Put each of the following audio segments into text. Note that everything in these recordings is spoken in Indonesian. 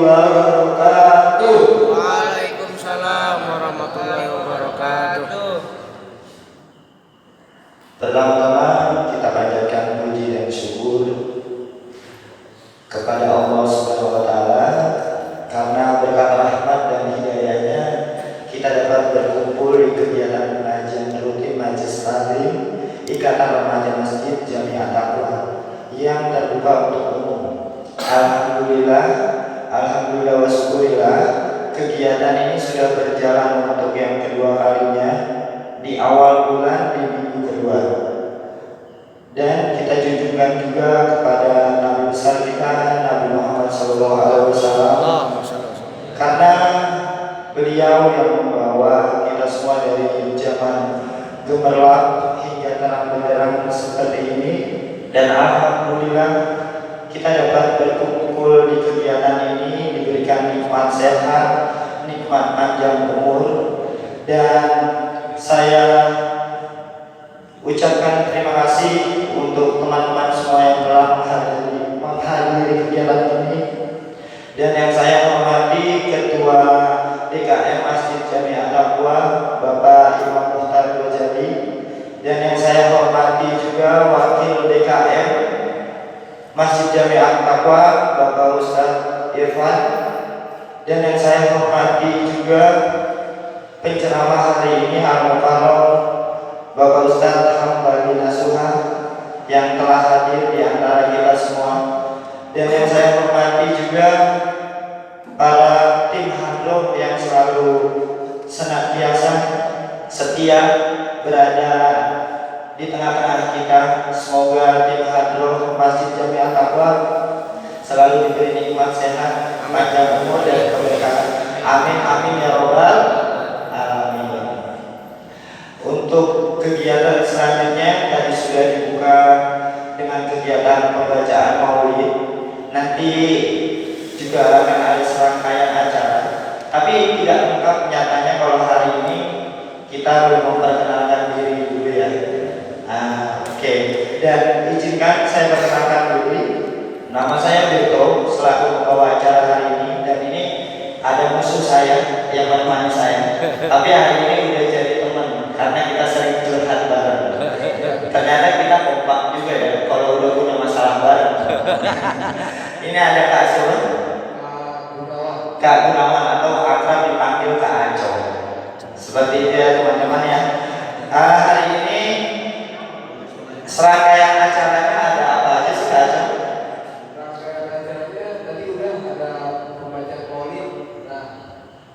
wabarakatuh. Waalaikumsalam warahmatullahi wabarakatuh. Pertama-tama kita panjatkan puji dan syukur kepada Allah Subhanahu wa taala karena berkat rahmat dan hidayahnya kita dapat berkumpul di kegiatan pengajian rutin Majelis Taklim Ikatan Remaja Masjid Jami'at Taqwa yang terbuka untuk umum. Alhamdulillah wa syukurillah, kegiatan ini sudah berjalan untuk yang kedua kalinya di awal bulan di minggu kedua. Dan kita junjungkan juga kepada Nabi besar kita Nabi Muhammad SAW, karena beliau yang membawa kita semua dari zaman gemerlap hingga terang benderang seperti ini. Dan alhamdulillah kita dapat berkumpul di kegiatan ini, diberikan nikmat sehat, nikmat panjang umur. Dan saya ucapkan terima kasih untuk teman-teman semua yang telah menghadiri kegiatan ini. Dan yang saya hormati Ketua DKM Masjid Jami'at Taqwa Bapak Imam Muhtar Rojali, dan yang saya hormati juga Wakil DKM Masjid Jami'at Taqwa Bapak Ustadz Irfan, dan yang saya hormati juga penceramah hari ini Al-Mukarram Bapak Ustadz Hambali Nasuha yang telah hadir di antara kita semua, dan yang saya hormati juga para tim hadroh yang selalu senantiasa setia berada di tengah-tengah kita. Semoga tim hadroh Masjid Jami'at Taqwa selalu diberi nikmat sehat, panjang umur dan keberkahan. Amin amin ya robbal alamin. Untuk kegiatan selanjutnya tadi sudah dibuka dengan kegiatan pembacaan maulid. Nanti juga akan ada serangkaian acara, tapi tidak lengkap nyatanya kalau hari ini kita belum memperkenalkan diri dulu ya. Oke. Dan izinkan saya perkenalkan dulu. Nama saya Beto, selaku pembawa acara hari ini. Dan ini ada musuh saya yang menemani saya, tapi hari ini udah jadi teman karena kita sering curhat bareng. Ternyata kita kompak juga ya kalau udah punya masalah bareng. Ini ada Kak Sul, Kak Gunawan, atau akrab dipanggil Kak Aco. Seperti itu ya teman-teman ya. Hari ini serangkaian acaranya ada apa aja sih Kak Aco? Serangkaian acaranya tadi udah ada pembacaan maulid. Nah,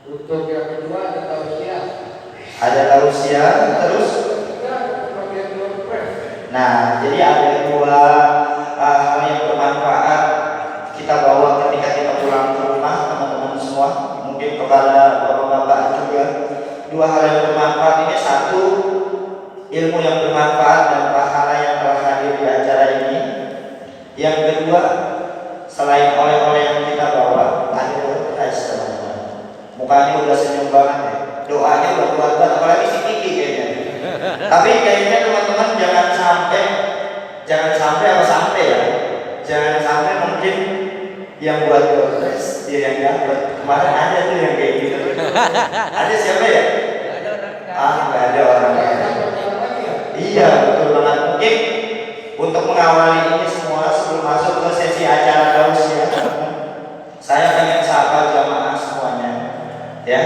untuk yang kedua ada tausiah. Ada tausiah, terus? Pembagian door prize. Nah, jadi ada dua hal yang bermanfaat kita bawa ketika kita pulang ke rumah teman-teman semua, mungkin kepada bapak-bapak juga. Dua hal yang bermanfaat ini: satu, ilmu yang bermanfaat dan pahala yang telah hadir di acara ini. Yang kedua, selain oleh-oleh yang kita bawa, ada surprise teman-teman. Mukanya udah senyum banget ya, doanya udah kuat banget, apalagi si Kiki kayaknya. Tapi kayaknya teman-teman jangan sampai ya, jangan sampai mungkin yang buat surprise dia yang dapat. Kemarin ada tuh yang kayak gitu. Ada siapa ya? Nggak ada orangnya. Iya betul banget. Mungkin untuk mengawali ini semua sebelum masuk ke sesi acara tausiah, saya pengen sapa jamaah semuanya. Ya,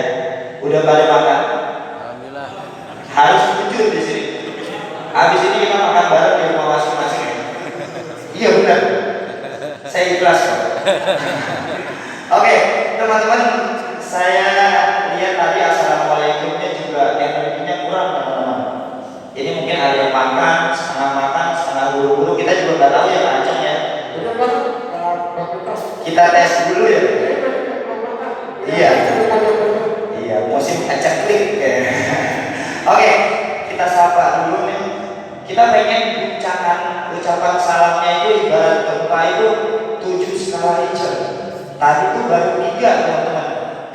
udah pada makan? Alhamdulillah. Harus jujur di sini. Habis ini kita makan bareng di rumah masing-masing. Iya benar. Saya ikhlas kok. Oke, teman-teman, saya lihat tadi assalamualaikumnya juga energinya kurang teman-teman. Ini mungkin ada yang makan, setengah buru-buru. Kita juga nggak tahu ya Aceh ya. Kita tes dulu ya. Iya. Iya, musim acak klik. Oke, kita sapa dulu nih. Kita pengen ucapan salamnya itu ibarat gempa itu 7 skala Richter. Tadi itu baru 3 teman-teman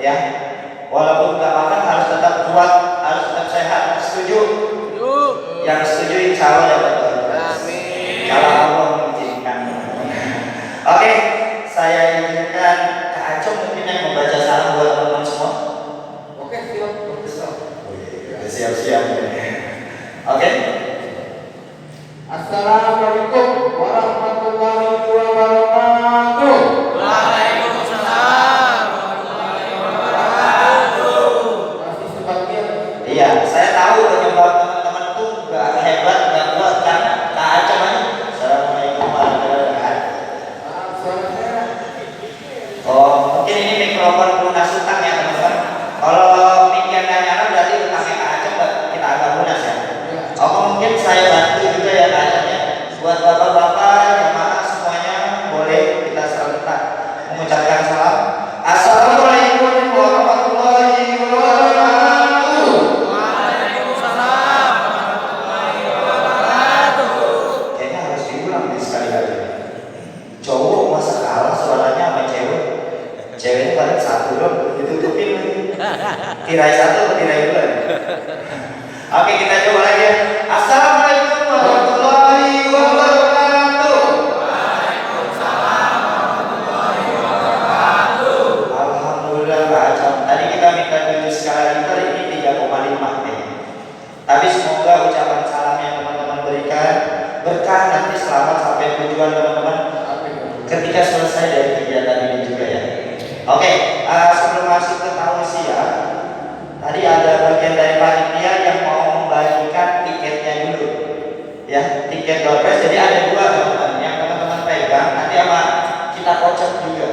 ya. Walaupun nggak makan harus tetap kuat, harus tetap sehat. Setuju? Yang setuju insya Allah ya betul. Amin. Kalau Allah mengizinkan. Oke, saya izinkan Kak Acung mungkin Tirai satu atau tirai dua? Oke, kita coba lagi ya. Assalamualaikum warahmatullahi wabarakatuh. Alhamdulillah Pak Acam. Tadi kita minta dulu skala liter ini 3,5 ya. Tapi semoga ucapan salam yang teman-teman berikan berkah nanti selamat sampai tujuan teman-teman ketika selesai dari kegiatan ini juga ya. Oke, sebelum masuk ke tausiah, tadi ada bagian dari panitia yang mau membagikan tiketnya dulu ya, tiket door prize. Jadi ada dua teman-teman, yang teman-teman pegang nanti sama kita kocok juga.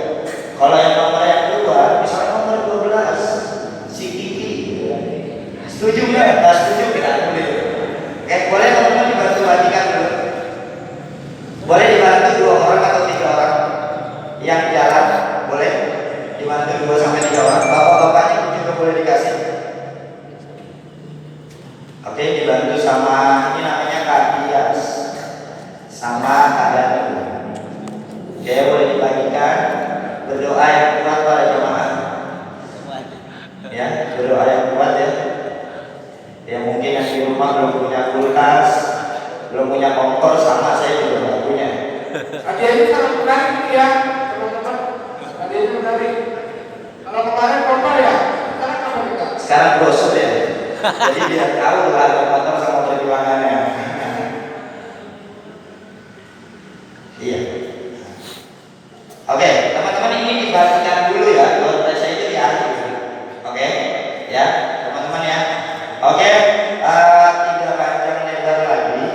Kalau yang nomor yang kedua, misalnya nomor 12 si Kiki, setuju nggak? Nggak setuju kita boleh. Oke, boleh teman-teman dibantu bagikan dulu. Boleh dibantu 2 orang atau 3 orang yang jalan, boleh dibantu 2 sampai 3 orang. Bapak-bapaknya juga boleh dikasih. Oke, dibantu sama ini namanya Kak Dias sama Kak Danu. Oke, boleh dibagikan. Berdoa yang kuat para jemaah. Ya, berdoa yang kuat ya. Ya mungkin yang di rumah belum punya kulkas, belum punya kompor, sama saya juga nggak punya. Hadiahnya sangat menarik ya teman-teman. Hadiahnya menarik. Kalau kemarin kompor ya, sekarang apa kita? Sekarang brosur ya. Jadi biar tahu harga motor sama perjuangannya. Iya. Oke, teman-teman ini dibagikan dulu ya. Door prize itu di akhir. Oke, ya teman-teman ya. Oke, tidak panjang lebar lagi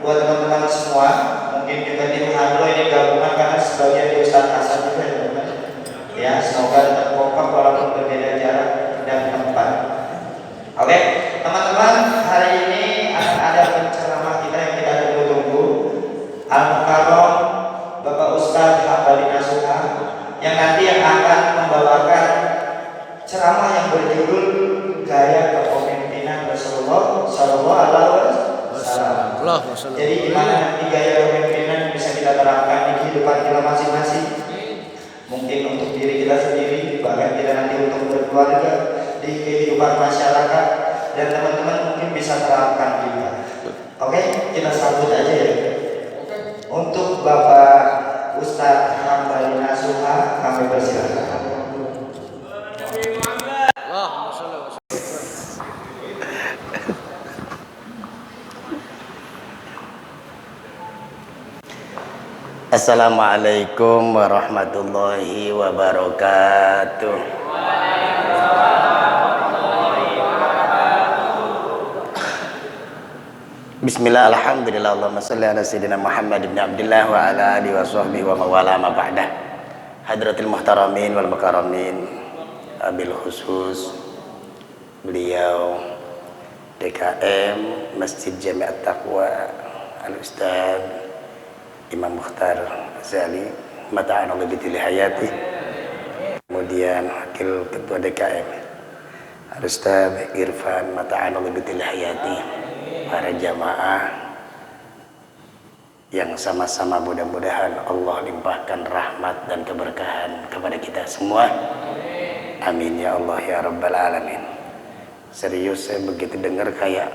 buat teman-teman semua. Mungkin juga tim Handro ini gabungan karena sebagian di Ustadz Hasan juga ya teman-teman. Ya, semoga tetap kompak walaupun berbeda jarak dan tempat. Oke, teman-teman, hari ini akan ada penceramah kita yang kita tunggu-tunggu, Al-Mukarram Bapak Ustadz Hambali Nasuha, yang nanti akan membawakan ceramah yang berjudul Gaya Kepemimpinan Rasulullah Sallallahu Alaihi Wasallam. Jadi gimana nanti gaya kepemimpinan bisa kita terapkan di kehidupan kita masing-masing? Mungkin untuk diri kita sendiri, bahkan kita nanti untuk berkeluarga, di kehidupan masyarakat, dan teman-teman mungkin bisa terapkan juga. Oke, kita sambut aja ya. Untuk Bapak Ustadz Hambali Nasuha, kami persilakan. Assalamualaikum warahmatullahi wabarakatuh. Bismillah, alhamdulillah, Allahumma salli ala sayyidina Muhammad ibn Abdullah wa ala alihi wa sahbihi wa mawala ma ba'dah. Hadratil muhtaramin wal makaramin, abil khusus beliau DKM Masjid Jami'at Taqwa Al-Ustadz Imam Mukhtar Zali mata'an Allah bitili hayati, kemudian Wakil Ketua DKM Al-Ustadz Irfan mata'an Allah bitili hayati, para jamaah yang sama-sama mudah-mudahan Allah limpahkan rahmat dan keberkahan kepada kita semua. Amin ya Allah ya Rabbal Alamin. Serius, saya begitu dengar kayak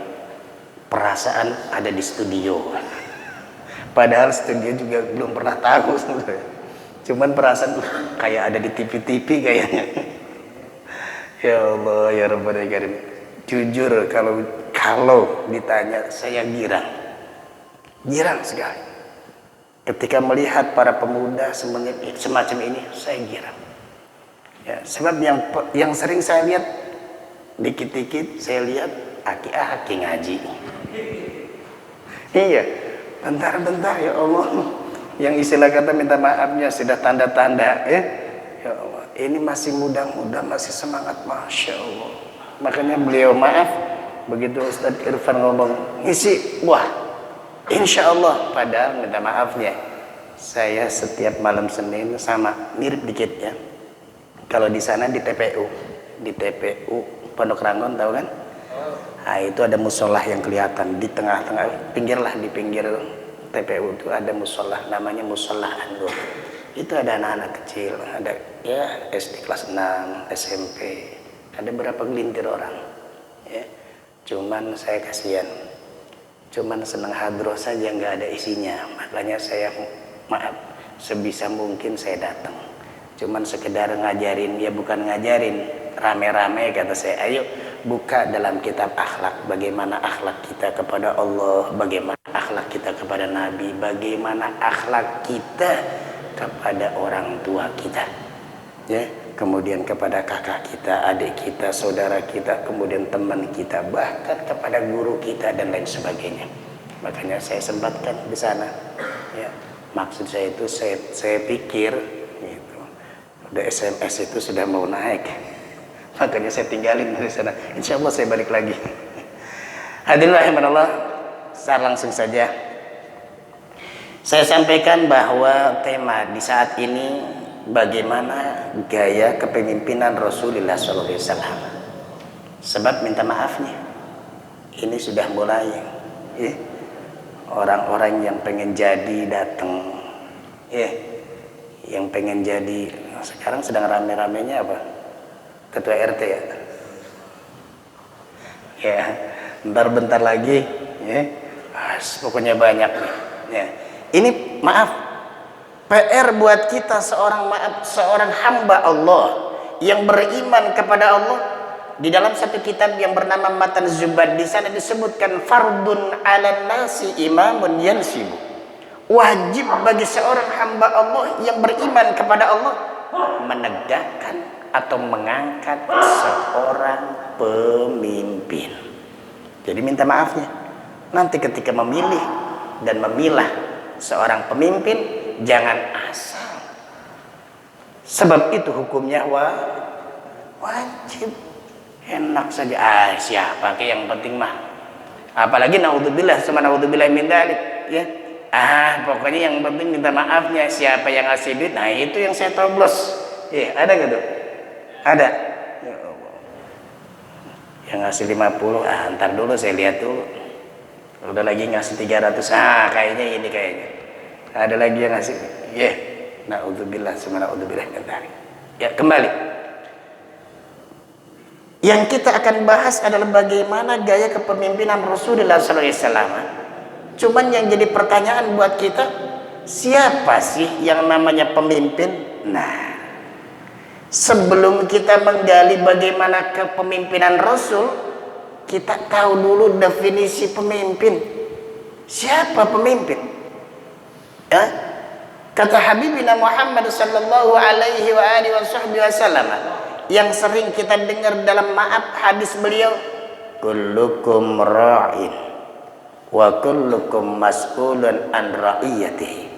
perasaan ada di studio. Padahal studio juga belum pernah tahu sebenarnya. Cuman perasaan kayak ada di TV-TV kayaknya. Ya Allah ya Rabbal Alamin. Jujur kalau ditanya saya girang sekali. Ketika melihat para pemuda semacam ini, saya girang. Ya, sebab yang sering saya lihat dikit-dikit saya lihat aki ngaji. Iya. Bentar ya Allah, yang istilah kata minta maafnya sudah tanda-tanda ya. Ya Allah, ini masih muda-muda, masih semangat, Masya Allah. Makanya beliau maaf, begitu Ustadz Irfan ngomong ngisi, wah insya Allah. Padahal minta maafnya, saya setiap malam Senin sama mirip dikit ya. Kalau di sana di TPU Pondok Rangon, tahu kan? Nah, itu ada musolah yang kelihatan di tengah-tengah, di pinggir TPU itu ada musolah, namanya musolah Andur. Itu ada anak-anak kecil, ada ya SD kelas 6, SMP, Ada berapa gelintir orang, ya. Cuman saya kasihan, cuman senang hadroh saja nggak ada isinya. Makanya saya maaf, sebisa mungkin saya datang. Cuman sekedar ngajarin, ya bukan ngajarin, rame-rame kata saya. Ayo buka dalam kitab akhlak, bagaimana akhlak kita kepada Allah, bagaimana akhlak kita kepada Nabi, bagaimana akhlak kita kepada orang tua kita, ya. Kemudian kepada kakak kita, adik kita, saudara kita, kemudian teman kita, bahkan kepada guru kita dan lain sebagainya. Makanya saya sempatkan di sana, ya. Maksud saya itu saya pikir gitu, udah SMS itu sudah mau naik, makanya saya tinggalin dari sana. Insya Allah saya balik lagi. Hadirin rahimanallah, secara langsung saja saya sampaikan bahwa tema di saat ini bagaimana gaya kepemimpinan Rasulullah SAW. Sebab minta maafnya, ini sudah mulai, ya. Orang-orang yang pengen jadi datang, ya. Yang pengen jadi, sekarang sedang rame-ramenya apa? Ketua RT, ya. Ya, bentar lagi, ya. Pokoknya banyak, ya. Ini maaf, PR buat kita seorang hamba Allah yang beriman kepada Allah. Di dalam satu kitab yang bernama Matan Zubad, di sana disebutkan fardun 'alan nasi imamun yansibu. Wajib bagi seorang hamba Allah yang beriman kepada Allah menegakkan atau mengangkat seorang pemimpin. Jadi minta maafnya, nanti ketika memilih dan memilah seorang pemimpin, jangan asal. Sebab itu hukumnya wajib. Enak saja, siapa ke yang penting mah. Apalagi naudzubillah min dzalik, ya. Pokoknya yang penting minta maafnya. Siapa yang ngasih duit, nah itu yang saya coblos. Ya, ada nggak tuh? Ada. Ya Allah. Yang ngasih 50, ntar dulu saya lihat dulu. Udah lagi ngasih 300, kayaknya ini kayaknya. Ada lagi yang ngasih, ya. Naudzubillah min dzalik. Ya, kembali. Yang kita akan bahas adalah bagaimana gaya kepemimpinan Rasulullah SAW. Cuman yang jadi pertanyaan buat kita, siapa sih yang namanya pemimpin? Nah, sebelum kita menggali bagaimana kepemimpinan Rasul, kita tahu dulu definisi pemimpin. Siapa pemimpin? Ya? Kata Habibina Muhammad sallallahu alaihi wasallam, yang sering kita dengar dalam hadis beliau, kullukum ra'in wa kullukum mas'ulun an ra'iyatihi.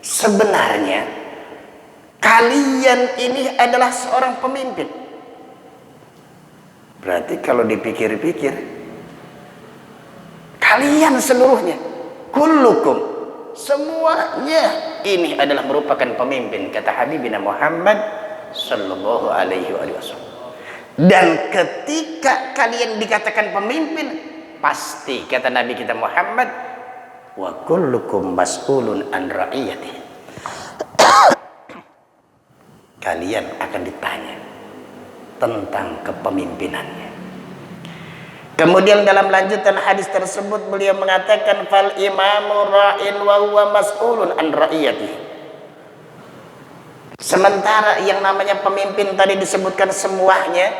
Sebenarnya kalian ini adalah seorang pemimpin. Berarti kalau dipikir-pikir, kalian seluruhnya, kullukum, semuanya ini adalah merupakan pemimpin, kata Habibina Muhammad sallallahu alaihi wasallam. Dan ketika kalian dikatakan pemimpin, pasti kata Nabi kita Muhammad, wa kullukum mas'ulun an ra'iyati. Kalian akan ditanya tentang kepemimpinannya. Kemudian dalam lanjutan hadis tersebut beliau mengatakan, fal imamu ra'in wa huwa mas'ulun an ra'iyati. Sementara yang namanya pemimpin tadi disebutkan semuanya,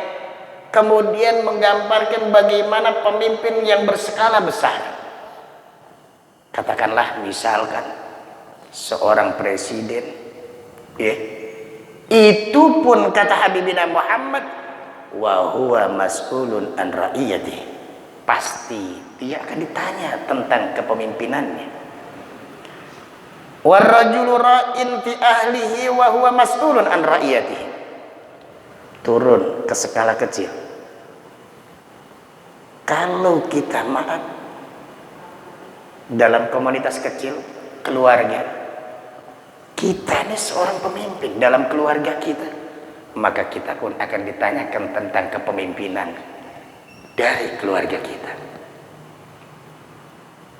kemudian menggambarkan bagaimana pemimpin yang berskala besar. Katakanlah misalkan seorang presiden, ya, itu pun kata Habibina Muhammad, wa huwa mas'ulun an ra'iyati, pasti dia akan ditanya tentang kepemimpinannya. Warrajulu ra'in fi ahlihi wa huwa mas'ulun an ra'iyatihi. Turun ke skala kecil. Kalau kita maaf dalam komunitas kecil, keluarga, kita ini seorang pemimpin dalam keluarga kita, maka kita pun akan ditanyakan tentang kepemimpinan dari keluarga kita.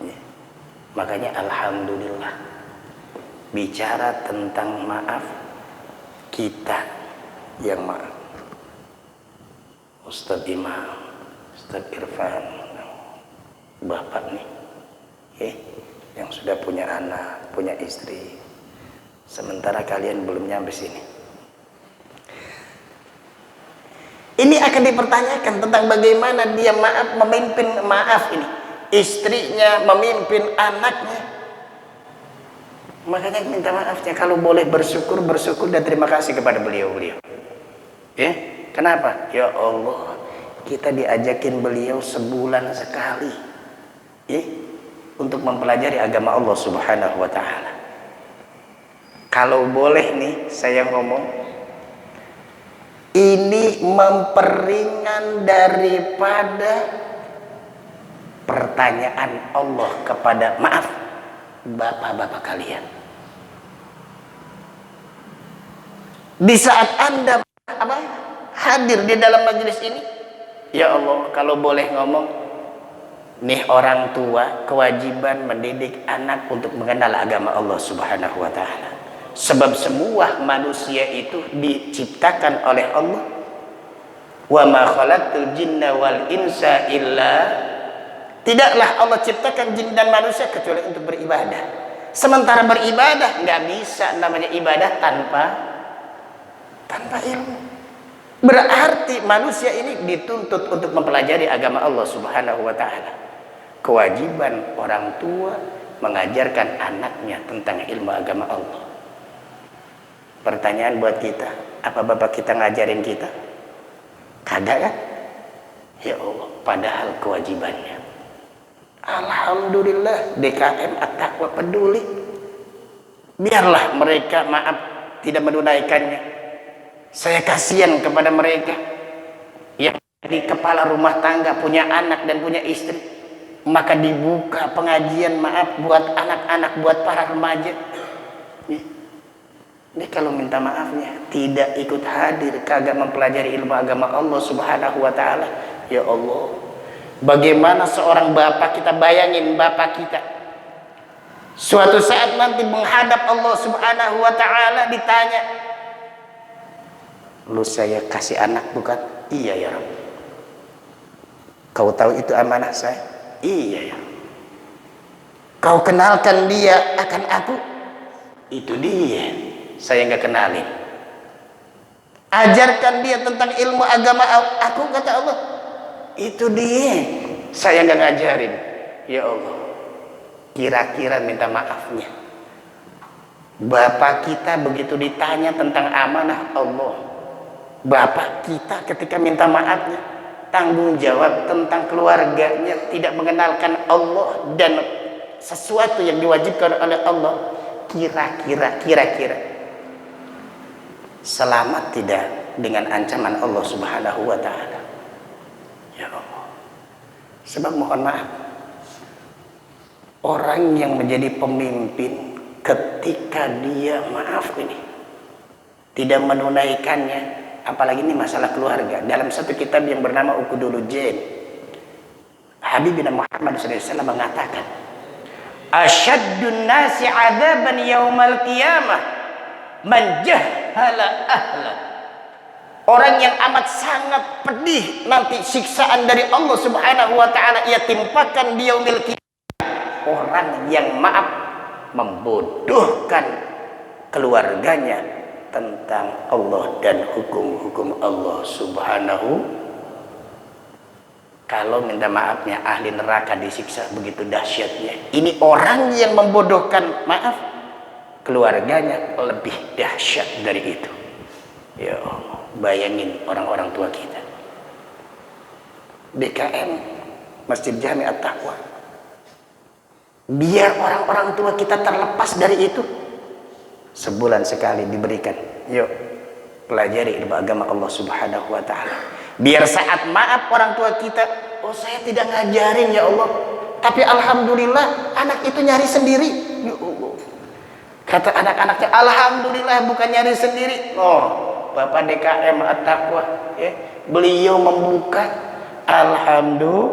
Ya. Makanya alhamdulillah, bicara tentang maaf, kita yang maaf. Ustadz Imam, Ustadz Irfan, bapak nih, yang sudah punya anak, punya istri, sementara kalian belum nyampe sini. Ini akan dipertanyakan tentang bagaimana dia memimpin ini, istrinya memimpin anaknya. Makanya minta maafnya, kalau boleh bersyukur dan terima kasih kepada beliau-beliau. Ya, kenapa? Ya Allah, kita diajakin beliau sebulan sekali, untuk mempelajari agama Allah Subhanahu wa Ta'ala. Kalau boleh nih, saya ngomong, ini memperingan daripada pertanyaan Allah kepada bapak-bapak kalian. Di saat Anda hadir di dalam majelis ini, ya Allah, kalau boleh ngomong, nih orang tua kewajiban mendidik anak untuk mengenal agama Allah Subhanahu wa Ta'ala. Sebab semua manusia itu diciptakan oleh Allah. Wa ma khalaqtul jinna wal insa illa, tidaklah Allah ciptakan jin dan manusia kecuali untuk beribadah. Sementara beribadah nggak bisa namanya ibadah tanpa ilmu. Berarti manusia ini dituntut untuk mempelajari agama Allah Subhanahu wa Ta'ala. Kewajiban orang tua mengajarkan anaknya tentang ilmu agama Allah. Pertanyaan buat kita, apa bapak kita ngajarin kita? Kagak kan? Ya Allah, padahal kewajibannya. Alhamdulillah DKM At-Taqwa peduli. Biarlah mereka tidak menunaikannya. Saya kasihan kepada mereka yang di kepala rumah tangga, punya anak dan punya istri. Maka dibuka pengajian buat anak-anak, buat para remaja. Ini kalau minta maafnya tidak ikut hadir, kagak mempelajari ilmu agama Allah Subhanahu wa Ta'ala. Ya Allah, bagaimana seorang bapak, kita bayangin bapak kita suatu saat nanti menghadap Allah Subhanahu wa Ta'ala, ditanya, lu saya kasih anak bukan? Iya ya Rabb. Kau tahu itu amanah saya? Iya ya. Kau kenalkan dia akan aku? Itu dia, saya nggak kenalin. Ajarkan dia tentang ilmu agama aku, kata Allah. Itu dia, saya nggak ngajarin. Ya Allah, kira-kira minta maafnya, bapak kita begitu ditanya tentang amanah Allah, bapak kita ketika minta maafnya, tanggung jawab tentang keluarganya, tidak mengenalkan Allah dan sesuatu yang diwajibkan oleh Allah, kira-kira selamat tidak dengan ancaman Allah Subhanahu wa Ta'ala? Ya Allah, sebab mohon maaf, orang yang menjadi pemimpin ketika dia tidak menunaikannya, apalagi ini masalah keluarga. Dalam satu kitab yang bernama Uqudul Jin, Habibina Muhammad SAW mengatakan, asyaddun nasi adzaban yaumal qiyamah man jahala ahla. Orang yang amat sangat pedih nanti siksaan dari Allah Subhanahu wa Ta'ala ia timpakan di yaumil qiyamah, orang yang membodohkan keluarganya tentang Allah dan hukum-hukum Allah Subhanahu. Kalau minta maafnya ahli neraka disiksa begitu dahsyatnya, ini orang yang membodohkan keluarganya lebih dahsyat dari itu. Ya Allah, bayangin orang-orang tua kita. DKM Masjid Jami At-Taqwa, biar orang-orang tua kita terlepas dari itu, sebulan sekali diberikan, yuk pelajari ilmu agama Allah Subhanahu wa Ta'ala. Biar saat orang tua kita, oh saya tidak ngajarin ya Allah, tapi alhamdulillah anak itu nyari sendiri. Ya Allah, kata anak-anaknya, alhamdulillah bukan nyari sendiri. Oh, Bapak DKM At-Taqwa, beliau membuka, alhamdulillah.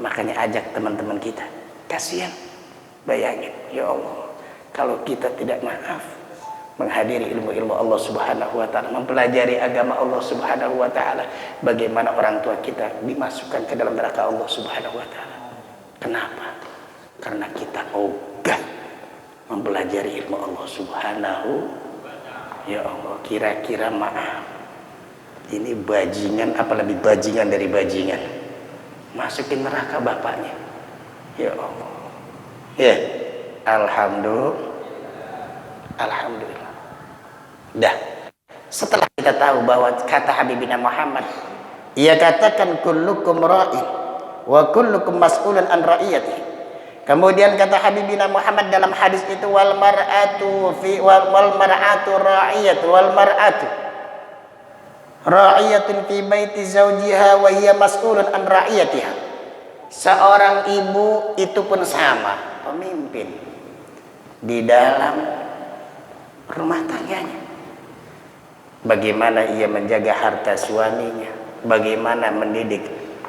Makanya ajak teman-teman kita, kasihan, bayangin, ya Allah, kalau kita tidak maaf, menghadiri ilmu-ilmu Allah Subhanahu wa taala, mempelajari agama Allah Subhanahu wa taala. Bagaimana orang tua kita dimasukkan ke dalam neraka Allah Subhanahu wa taala. Kenapa? Karena kita ogah mempelajari ilmu Allah Subhanahu. Ya Allah, kira-kira maaf, ini bajingan apa lebih bajingan dari bajingan? Masukin neraka bapaknya. Ya Allah. Ya, Alhamdulillah. Dah. Setelah kita tahu bahwa kata Habibina Muhammad, ia katakan kullukum ra'in wa kullukum mas'ulun an ra'iyatihi. Kemudian kata Habibina Muhammad dalam hadis itu, wal mar'atu ra'iyatun fi baiti zawjiha wa hiya mas'ulun an ra'iyatiha. Seorang ibu itu pun sama, pemimpin di dalam rumah tangganya. Bagaimana ia menjaga harta suaminya, bagaimana mendidik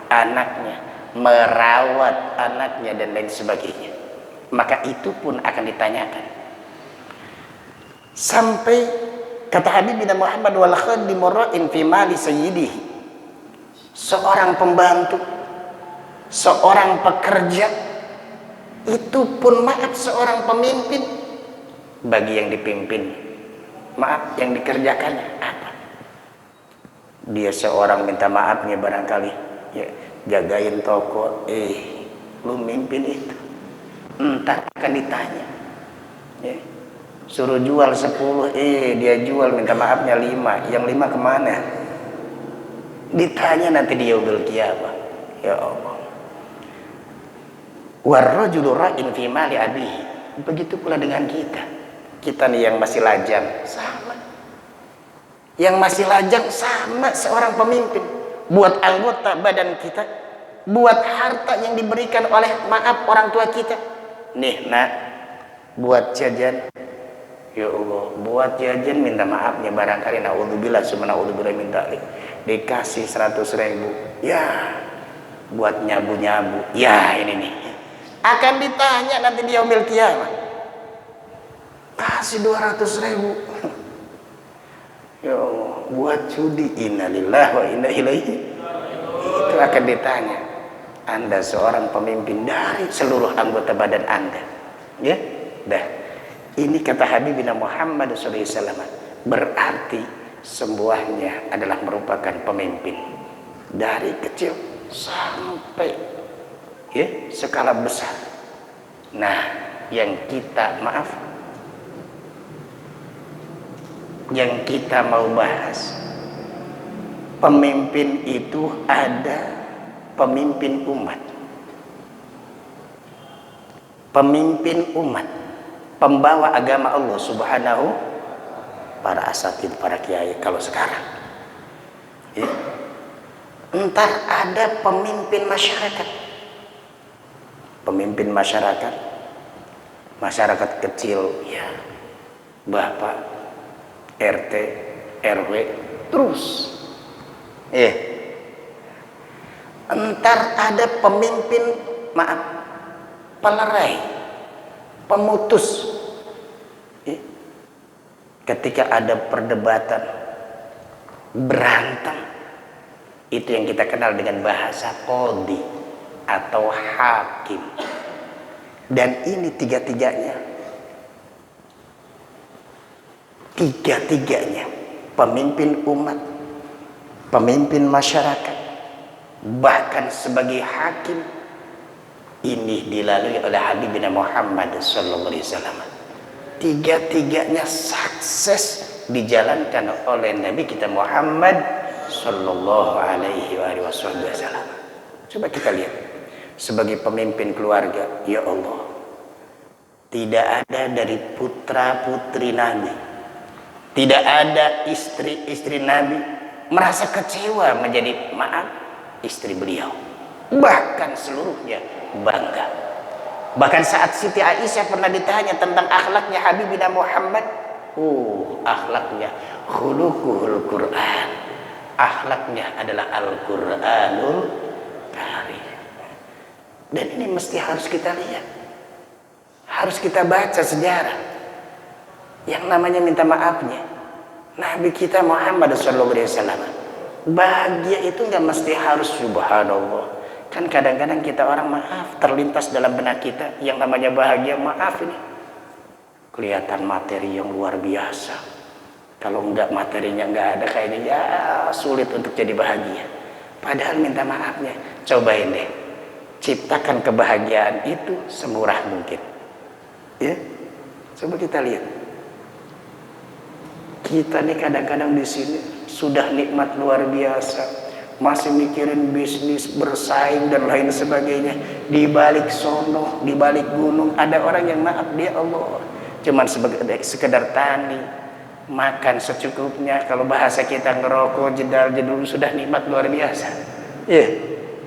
anaknya, merawat anaknya dan lain sebagainya. Maka itu pun akan ditanyakan. Sampai kata Habibina Muhammad, wal khadimu ra'in fi mali sayyidihi. Seorang pembantu, seorang pekerja, itu pun maaf seorang pemimpin bagi yang dipimpin. Maaf yang dikerjakannya apa? Dia seorang minta maafnya barangkali, ya, jagain toko, lu mimpin itu, entar akan ditanya, ya. Suruh jual 10, dia jual minta maafnya 5, yang 5 kemana? Ditanya nanti di yaumil qiyamah. Ya Allah. Warrajulu ra'in fi mali abihi. Begitu pula dengan kita. Kita nih yang masih lajang, sama. Yang masih lajang sama seorang pemimpin. Buat anggota badan kita, buat harta yang diberikan oleh maaf orang tua kita. Nih nak, buat jajan. Ya Allah, buat jajan minta maafnya barangkali naudzubillah summa naudzubillah min dzalik. Dikasih 100.000. Ya, buat nyabu-nyabu. Ya, ini nih. Akan ditanya nanti di yaumil qiyamah. Kasih 200.000. Ya Allah, buat judi. Innalillahi wa inna ilaihi. Itu akan ditanya. Anda seorang pemimpin dari seluruh anggota badan Anda. Ya, dah. Ini kata Habibina Muhammad SAW, berarti semuanya adalah merupakan pemimpin dari kecil sampai, ya, skala besar. Nah, yang kita yang kita mau bahas, pemimpin itu ada pemimpin umat, pembawa agama Allah Subhanahu, para asatid, para kiai kalau sekarang, ya. Entar ada pemimpin masyarakat kecil, ya, bapak RT RW terus, entar ada pemimpin pelerai, pemutus. Ketika ada perdebatan, berantem, itu yang kita kenal dengan bahasa qadhi atau hakim. Dan ini tiga-tiganya pemimpin umat, pemimpin masyarakat, bahkan sebagai hakim, ini dilalui oleh Habibina Muhammad sallallahu alaihi wasallam. Tiga-tiganya sukses dijalankan oleh Nabi kita Muhammad sallallahu alaihi wasallam. Coba kita lihat, sebagai pemimpin keluarga, ya Allah, tidak ada dari putra-putri Nabi, tidak ada istri-istri Nabi merasa kecewa menjadi istri beliau. Bahkan seluruhnya bangga. Bahkan saat Siti Aisyah pernah ditanya tentang akhlaknya Habibina Muhammad, akhlaknya khuluquhul Quran, akhlaknya adalah Al-Quranul Karim. Dan ini mesti harus kita lihat, harus kita baca sejarah. Yang namanya minta maafnya, Nabi kita Muhammad SAW, bahagia itu nggak mesti harus subhanallah. Kan kadang-kadang kita orang maaf terlintas dalam benak kita yang namanya bahagia, maaf ini kelihatan materi yang luar biasa. Kalau enggak materinya nggak ada kayaknya ya sulit untuk jadi bahagia. Padahal minta maafnya, cobain deh, ciptakan kebahagiaan itu semurah mungkin. Ya, coba kita lihat. Kita nih kadang-kadang di sini sudah nikmat luar biasa, masih mikirin bisnis, bersaing dan lain sebagainya. Di balik sono, di balik gunung ada orang yang maaf dia Allah cuman sekedar tani, makan secukupnya. Kalau bahasa kita ngerokok jedal-jedul sudah nikmat luar biasa. Ya,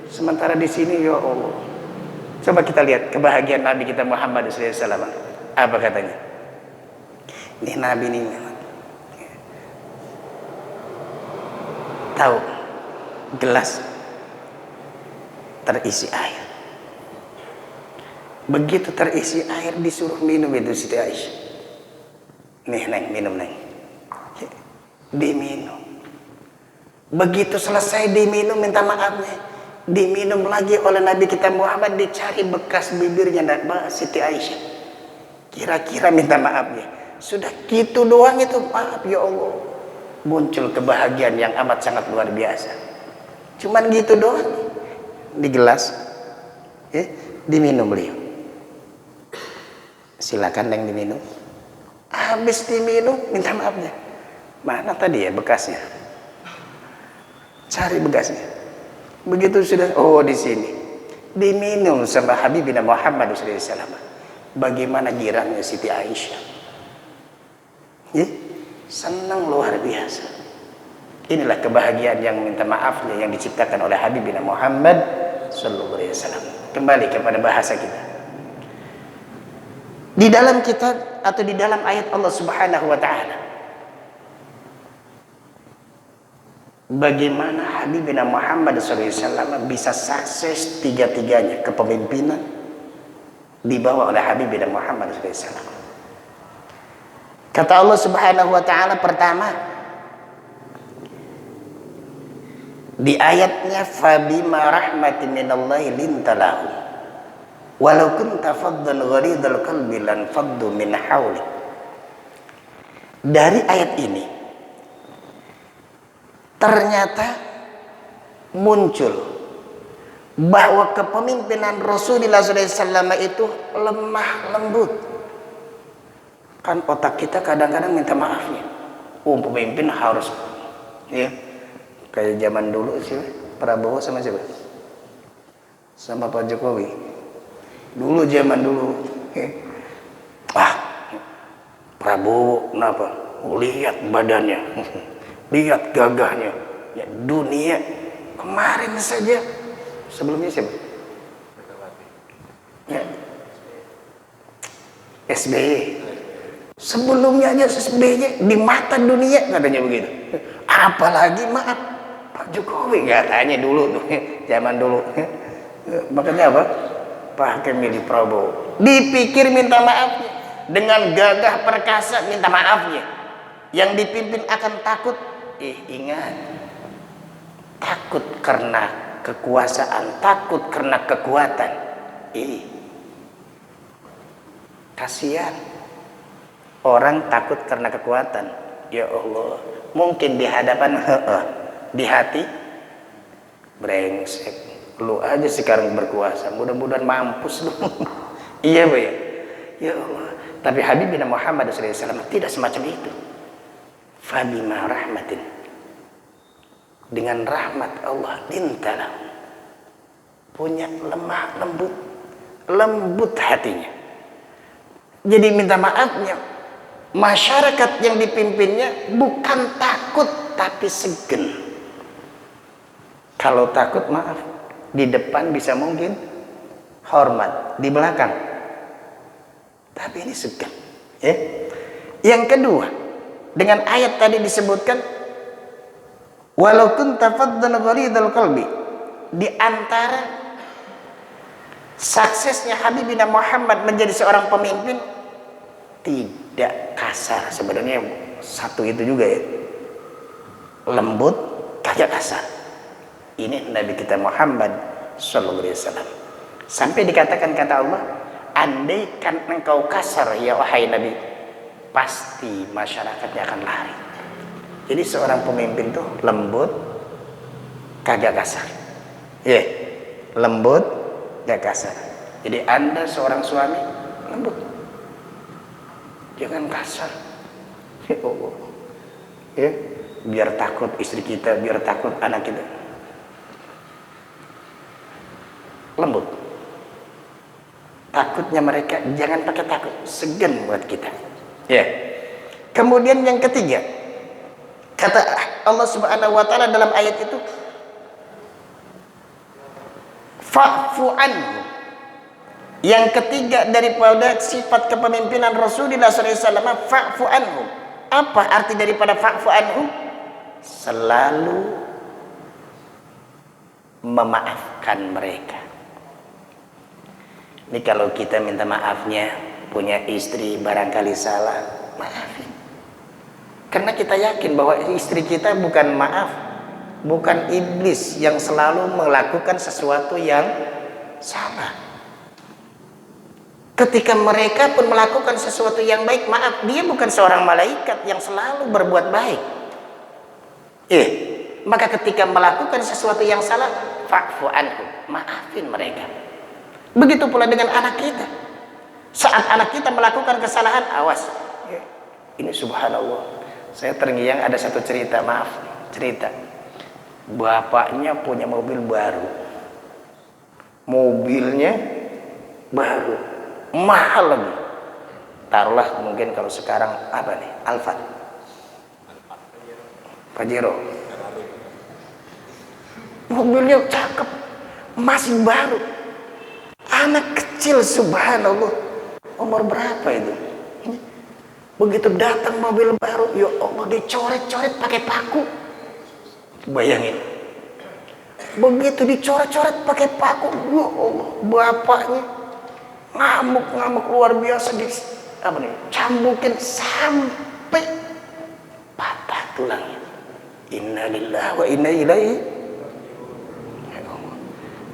sementara di sini ya Allah. Coba kita lihat kebahagiaan Nabi kita Muhammad SAW. Apa katanya? Ini Nabi ini tahu gelas terisi air. Begitu terisi air disuruh minum itu Siti Aisyah. Nih neng, minum neng. Diminum. Begitu selesai diminum, minta maafnya, diminum lagi oleh Nabi kita Muhammad, dicari bekas bibirnya Siti Aisyah. Kira-kira minta maafnya. Sudah gitu doang itu, maaf ya Allah. Muncul kebahagiaan yang amat sangat luar biasa. Cuman gitu doang. Di gelas, ya, diminum beliau. Silakan yang diminum. Habis diminum, minta maafnya. Mana tadi ya bekasnya? Cari bekasnya. Begitu sudah, oh di sini. Diminum sama Habibina Muhammad SAW. Bagaimana girangnya Siti Aisyah? Ya, senang luar biasa. Inilah kebahagiaan yang minta maafnya yang diciptakan oleh Habibina Muhammad SAW. Kembali kepada bahasa kita. Di dalam kitab atau di dalam ayat Allah Subhanahu wa taala, bagaimana Habibina Muhammad SAW bisa sukses tiga-tiganya kepemimpinan dibawa oleh Habibina Muhammad SAW. Kata Allah Subhanahu wa taala pertama di ayatnya, fabima rahmatin minallahi lintalahu walau kunta faddan ghalidhal qalbi lan faddu min hawli. Dari ayat ini ternyata muncul bahwa kepemimpinan Rasulullah SAW itu lemah lembut. Kan otak kita kadang-kadang minta maafnya. Pemimpin harus, ya, kayak zaman dulu sih, Prabowo sama siapa? Sama Pak Jokowi. Dulu zaman dulu, Prabowo kenapa? Lihat badannya, lihat gagahnya. Ya, dunia kemarin saja, sebelumnya siapa? Ya, SBY. Sebelumnya aja SBY di mata dunia katanya begitu. Apalagi maaf Pak Jokowi katanya dulu tuh, zaman dulu. Makanya apa? Pakai milih Prabowo. Dipikir minta maafnya dengan gagah perkasa minta maafnya. Yang dipimpin akan takut. Ingat, takut karena kekuasaan, takut karena kekuatan. Kasihan orang takut karena kekuatan. Ya Allah, mungkin di hadapan di hati brengsek. Lu aja sekarang berkuasa, mudah-mudahan mampus lu. Iya Bu ya. Ya Allah. Tapi Habibina Muhammad SAW tidak semacam itu. Fabima rahmatin, dengan rahmat Allah lintalah, punya lemah lembut hatinya. Jadi minta maafnya, masyarakat yang dipimpinnya bukan takut tapi segen. Kalau takut maaf, di depan bisa mungkin hormat, di belakang. Tapi ini segan. Yang kedua, dengan ayat tadi disebutkan, walaupun tafaddan ghalidhal qalbi, di antara suksesnya Habibina Muhammad menjadi seorang pemimpin, tidak kasar. Sebenarnya satu itu juga ya, lembut kagak kasar. Ini Nabi kita Muhammad sallallahu alaihi wasallam. Sampai dikatakan kata Allah, andaikan engkau kasar ya wahai Nabi, pasti masyarakatnya akan lari. Jadi seorang pemimpin tuh lembut kagak kasar. Ya, lembut gak kasar. Jadi Anda seorang suami lembut, jangan kasar. Ya Allah, ya, biar takut istri kita, biar takut anak kita. Lembut. Takutnya mereka, jangan pakai takut, segan buat kita. Ya. Kemudian yang ketiga, kata Allah Subhanahu wa taala dalam ayat itu, fa'fu anhu. Yang ketiga daripada sifat kepemimpinan Rasulullah SAW, fa'fu anhu. Apa arti daripada fa'fu anhu? Selalu memaafkan mereka. Ini kalau kita minta maafnya, punya istri barangkali salah, maafin. Karena kita yakin bahwa istri kita bukan maaf, bukan iblis yang selalu melakukan sesuatu yang salah. Ketika mereka pun melakukan sesuatu yang baik, maaf, dia bukan seorang malaikat yang selalu berbuat baik. Maka ketika melakukan sesuatu yang salah, fa'fu anhu, maafin mereka. Begitu pula dengan anak kita. Saat anak kita melakukan kesalahan, awas. Ini subhanallah, saya terngiang ada satu cerita, cerita. Bapaknya punya mobil baru. Mobilnya baru. Mahal lagi. Taruhlah mungkin kalau sekarang apa nih? Alphard, Pajero. Mobilnya cakep, masih baru. Anak kecil subhanallah, umur berapa itu? Begitu datang mobil baru, ya Allah, dicoret-coret pakai paku. Bayangin. Begitu dicoret-coret pakai paku, ya Allah, bapaknya ngamuk luar biasa, cambukin sampai patah tulangnya. Innalillahi wa inna ilaihi. Ya Allah.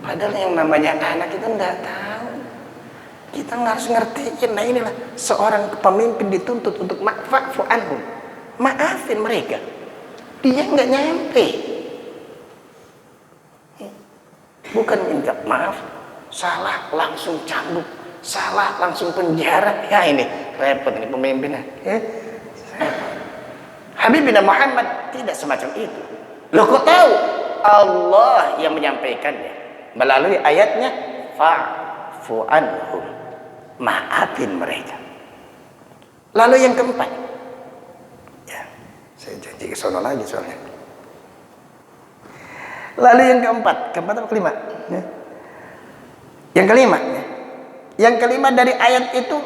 Padahal yang namanya anak kita nggak tahu. Kita harus ngertiin. Nah inilah seorang pemimpin dituntut untuk fa'fu anhum, maafin mereka. Dia nggak nyampe, bukan minta maaf, salah langsung cambuk, salah langsung penjara. Ya ini repot ini pemimpinnya. Habibina Muhammad tidak semacam itu. Loh kok tahu? Allah yang menyampaikannya melalui ayatnya, fa'fu anhum, maafin mereka. Lalu yang keempat, ya saya janji ke sono lagi soalnya. Lalu yang keempat atau kelima? Ya. Yang kelima, ya. Yang kelima dari ayat itu,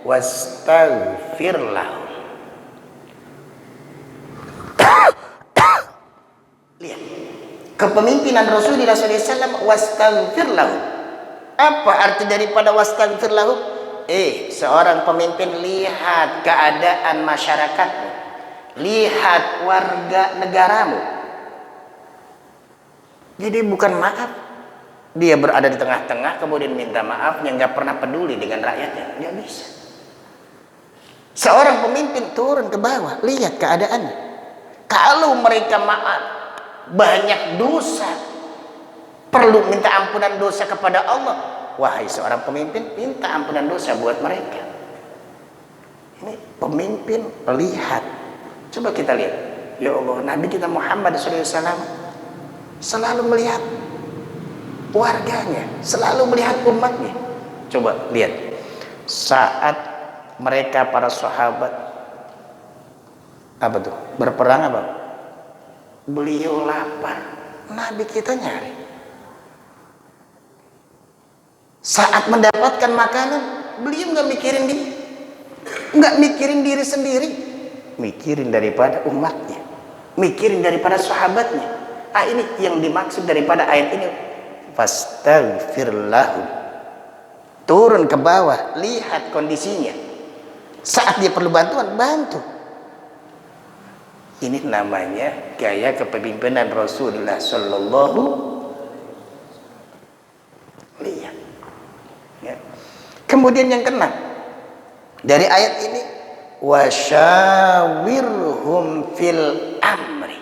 wastaghfir lahum. Lihat, kepemimpinan Rasulullah SAW, wastaghfir lahum. Apa arti daripada wastaghfir lahum? Seorang pemimpin lihat keadaan masyarakatmu, lihat warga negaramu. Jadi bukan maaf, dia berada di tengah-tengah kemudian minta maaf yang nggak pernah peduli dengan rakyatnya, nggak bisa. Seorang pemimpin turun ke bawah, lihat keadaannya. Kalau mereka maaf, banyak dosa, perlu minta ampunan dosa kepada Allah. Wahai seorang pemimpin, minta ampunan dosa buat mereka. Ini pemimpin lihat. Coba kita lihat. Ya Allah, Nabi kita Muhammad SAW selalu melihat warganya, selalu melihat umatnya. Coba lihat. Saat mereka para sahabat apa tuh? Berperang apa? Beliau lapar, Nabi kita nyari. Saat mendapatkan makanan, beliau nggak mikirin diri, nggak mikirin diri sendiri, mikirin daripada umatnya, mikirin daripada sahabatnya. Ini yang dimaksud daripada ayat ini, fastaghfir lahum. Turun ke bawah, lihat kondisinya. Saat dia perlu bantuan, bantu. Ini namanya gaya kepemimpinan Rasulullah Sallallahu Lihat. Ya. Kemudian yang keenam dari ayat ini, wasyawirhum fil amri.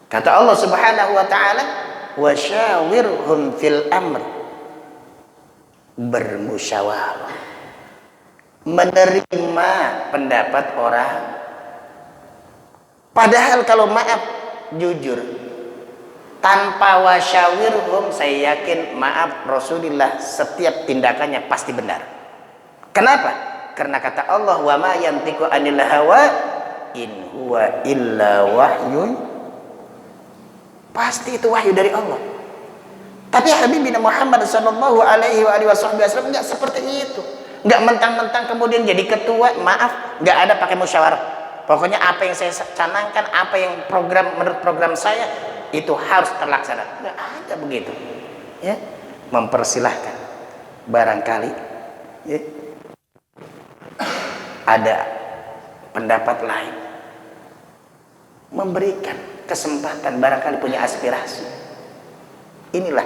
Kata Allah Subhanahu wa taala, wasyawirhum fil amri. Bermusyawarah, menerima pendapat orang. Padahal kalau maaf jujur, tanpa wasyawirhum, saya yakin maaf Rasulullah setiap tindakannya pasti benar. Kenapa? Karena kata Allah, wa ma yantiqu anil hawa in huwa illa wahyun. Pasti itu wahyu dari Allah. Tapi Habibina Muhammad sallallahu alaihi wasallam enggak seperti itu. Enggak mentang-mentang kemudian jadi ketua, maaf, enggak ada pakai musyawarah. Pokoknya apa yang saya canangkan, apa yang menurut program saya itu harus terlaksana. Enggak ada begitu. Ya, mempersilahkan. Barangkali ya, ada pendapat lain. Memberikan kesempatan, barangkali punya aspirasi. Inilah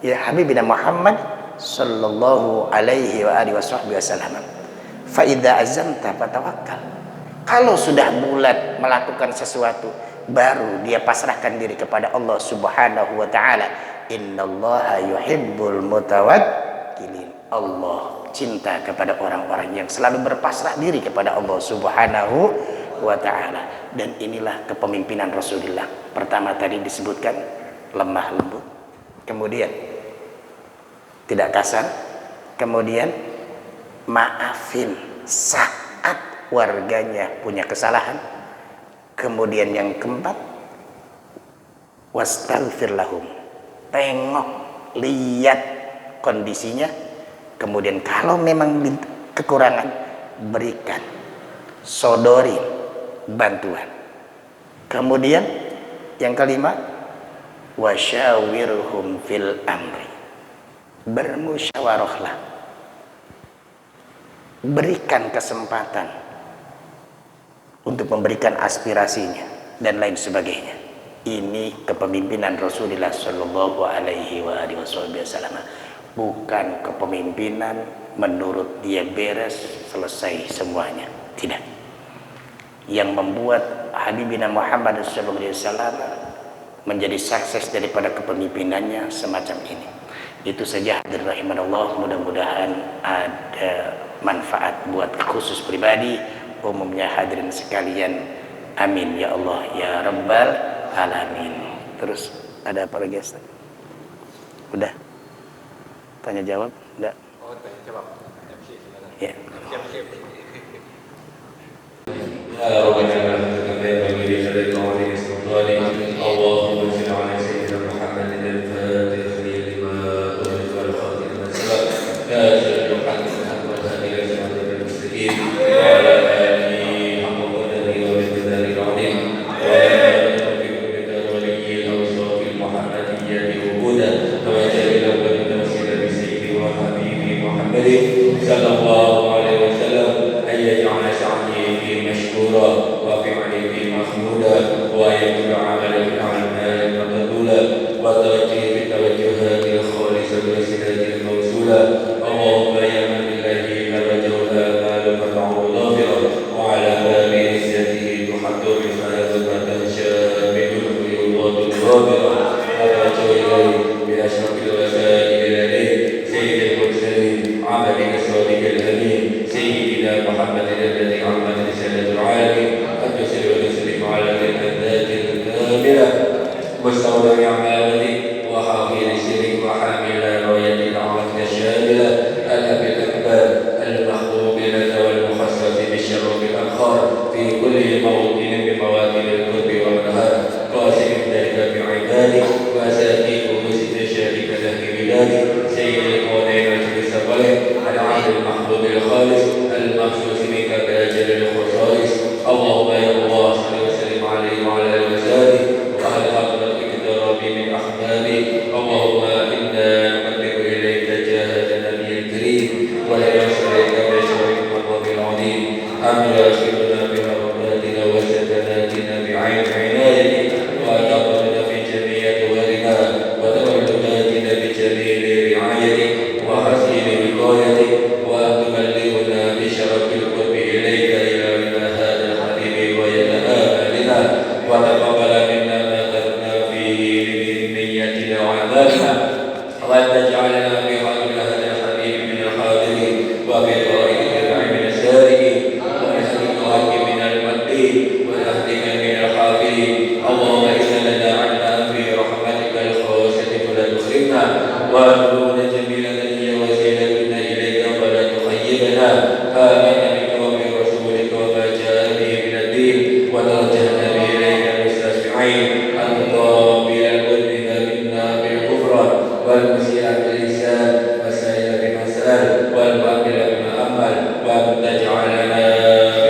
ya Habibina Muhammad sallallahu alaihi wasallam. Fa idza azamta fatawakkal. Kalau sudah bulat melakukan sesuatu, baru dia pasrahkan diri kepada Allah Subhanahu wa taala. Innallaha yuhibbul mutawakkilin. Allah cinta kepada orang-orang yang selalu berpasrah diri kepada Allah Subhanahu wa taala. Dan inilah kepemimpinan Rasulullah. Pertama tadi disebutkan lemah lembut, kemudian tidak kasar, kemudian maafin saat warganya punya kesalahan, kemudian yang keempat wastaghfir lahum, tengok, lihat kondisinya, kemudian kalau memang kekurangan berikan, sodori bantuan. Kemudian yang kelima, wasyawirhum fil amri, bermusyawarahlah, berikan kesempatan untuk memberikan aspirasinya dan lain sebagainya. Ini kepemimpinan Rasulullah Shallallahu Alaihi Wasallam, bukan kepemimpinan menurut dia beres selesai semuanya, tidak. Yang membuat Habibina Muhammad Sallallahu Alaihi Wasallam menjadi sukses daripada kepemimpinannya semacam ini. Itu saja hadirin rahimanallah, mudah-mudahan ada manfaat buat khusus pribadi, umumnya hadirin sekalian. Amin ya Allah ya Rabbal Alamin. Terus ada apa lagi Ustaz? Udah? Tanya jawab? Udah? Oh, tanya jawab. Ya. يا ربنا لك بغير شريك وعليه السلطان اللهم صل على سيدنا محمد الفاتح لما أغلق والخاتم لما سبق ناصر الحق بالحق والهادي إلى صراطك المستقيم وعلى آله حق قدره ومقداره العظيم وعلى آله بكل ولي الأوصاف المحمدية وجودا كما جاء إلى ولي الوسيلة بسيدي وحبيبي محمد صلى الله عليه وسلم أن يؤاخذنا بمرضاتنا وسكناتنا بعين عنايتك وتقبلنا في جميع دورنا وتولداتنا بجميل رعايتك وحسين وقايتك وأن تبلغنا بشرف القرب إليك إلى رضا هذا الحبيب ويد آمالنا وتقبل منا ما قدمنا فيه من نيتنا وعمالنا وأن تجعلنا في حضر هذا الحبيب من الحاضرين وفي طريق الرعي من السارقين ونسأل الحق من المدين ونهدك من الحافظين اللهم إن لنا عنا في رحمتك الخاصة فلا تخربنا وأدعونا جميلة هي وسيلتنا إليك فلا تخيبنا آمنا بك وبرسولك وما جاء به من الدين وتوجهنا به إليك مستشفعين أن تقابل المذنب منا بالكفر والمسيء باللسان والسائل بما سأل والمؤمل بما أمل وأن تجعلنا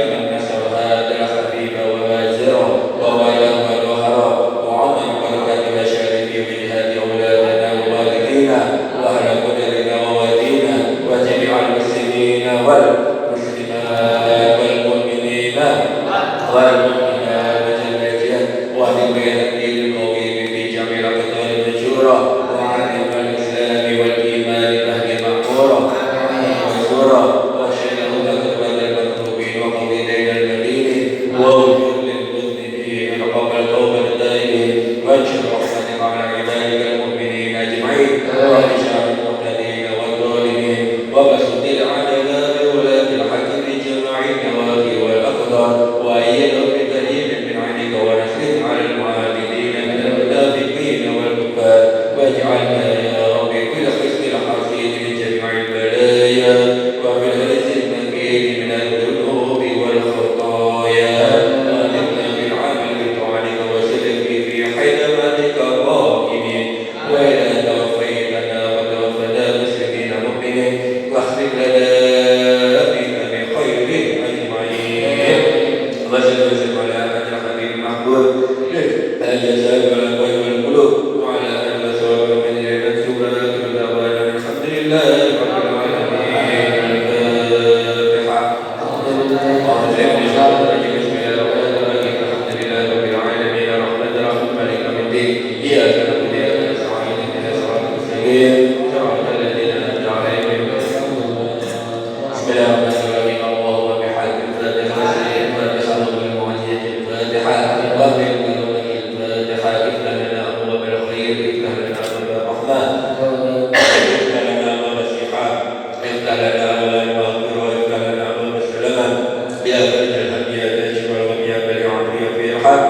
ممن نصر هذا الحبيب ووازره وولاه ونهره وعظم بركة بشر في وجهات أولادنا ووالدينا وأهل قدرنا ووالدينا وجميع المسلمين والمسلمات والمؤمنين والمؤمنات وجميع وأهل بين الدين القويم في جميع الأقطار المنشورة وعلم الإسلام والإيمان أهل معمورة ومنصورة وشهده لكتبة المكتوبين وقضي دين المدين ووجود للمذنبين وقبل توبة الدائمين وانشر رحمتك على عبادك المؤمنين أجمعين وحجاب المعتدين والظالمين وبسط العدل بولاة الحكم جمع النواهي والأقدار وأيدهم بكريم من عينك ونصرك على المعاندين من المنافقين والكفار واجعلنا يا رب في الحسن الحصين من جميع البلايا وفي الهرس المكين من الذنوب والخطايا وأدخلنا بالعمل بطاعتك وسلك في حلمتك قائمين وإذا توفيتنا وتوفنا مسلمين مؤمنين واختم لنا بك بخير أجمعين وسلم على أحد الحبيب المحبوب الجزاء والأقوال والقلوب وعلى آله وصحبه ومن يمسك دعوانا الحمد لله رب العالمين الفاتحة بسم الله الرحمن الرحيم الحمد لله رب العالمين الرحمن الرحيم مالك يوم الدين إياك نعبد وإياك نستعين اهدنا الصراط المستقيم صراط الذين أنعمت عليهم بسم الله الرحمن الرحيم اللهم بحق الفاتحة الفاتحة وبالمعجزة الفاتحة وبالملوك الفاتحة افتح لنا أبواب الخير افتح لنا أبواب الرحمة افتح لنا أبواب الصحة افتح لنا أبواب المغفرة وافتح لنا أبواب السلامة يا فرج الهم يا ناجم الغم يا بليغ العافية في الحق